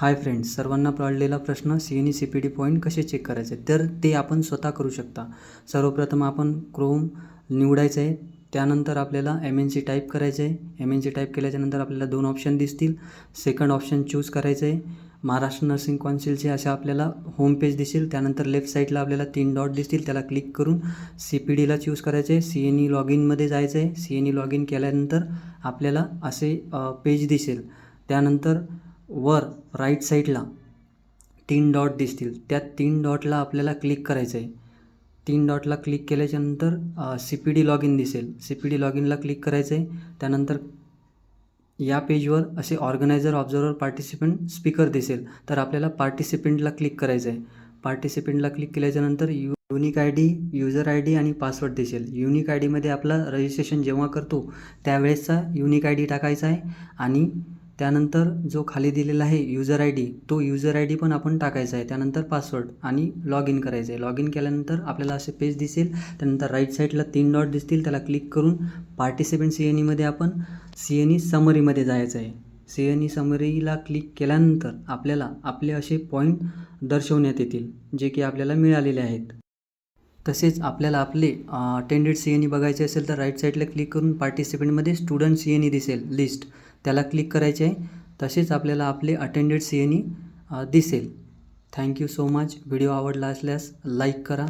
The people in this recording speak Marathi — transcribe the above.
हाय फ्रेंड्स, सर्वांना पडलेला प्रश्न CNE CPD पॉईंट कसे चेक करायचे, तर ते आपण स्वतः करू शकता। सर्वप्रथम आपण क्रोम निवडायचं आहे, त्यानंतर आपल्याला MNC टाईप करायचं आहे। MNC टाईप केल्याच्यानंतर आपल्याला दोन ऑप्शन दिसतील। सेकंड ऑप्शन चूज करायचं आहे, महाराष्ट्र नर्सिंग काउन्सिलचे असे आपल्याला होम पेज दिसेल। त्यानंतर लेफ्ट साईडला आपल्याला 3 डॉट दिसतील, त्याला क्लिक करून CPDला चूज करायचे आहे। CNE लॉगिनमध्ये जायचं आहे। CNE लॉगिन केल्यानंतर आपल्याला असे पेज दिसेल। त्यानंतर वर राईट साईडला 3 डॉट दिसतील, त्या 3 डॉटला आपल्याला क्लिक करायचं आहे। 3 डॉटला क्लिक केल्याच्यानंतर CPD लॉगिन दिसेल। CPD लॉगिनला क्लिक करायचं आहे। त्यानंतर या पेजवर असे ऑर्गनायझर, ऑब्झर्वर, पार्टिसिपंट, स्पीकर दिसेल, तर आपल्याला पार्टिसिपंटला क्लिक करायचं आहे। पार्टिसिपंटला क्लिक केल्याच्यानंतर युनिक ID, यूजर ID आणि पासवर्ड दिसेल। युनिक IDमध्ये आपला रजिस्ट्रेशन जेव्हा करतो त्यावेळेसचा युनिक ID टाकायचा आहे आणि त्यानंतर जो खाली दिलेला आहे यूजर ID, तो यूजर ID पण आपण टाकायचा आहे। त्यानंतर पासवर्ड आणि लॉग इन करायचं आहे। लॉग इन केल्यानंतर आपल्याला असे पेज दिसेल। त्यानंतर राईट साईडला 3 डॉट दिसतील, त्याला क्लिक करून पार्टिसिपंट CNEमध्ये आपण CNE समरीमध्ये जायचं आहे। CNE समरीला क्लिक केल्यानंतर आपल्याला आपले असे पॉईंट दर्शवण्यात येतील, जे की आपल्याला मिळालेले आहेत। तसेच आपल्याला आपले अटेंडेड CNE बघायचे असेल तर राईट साईडला क्लिक करून पार्टिसिपंटमध्ये स्टुडंट CNE दिसेल लिस्ट, त्याला क्लिक करायचे आहे। तसेच आपल्याला आपले अटेंडेड CNE दिसेल। Thank you so much. व्हिडिओ आवडला असल्यास लाईक करा।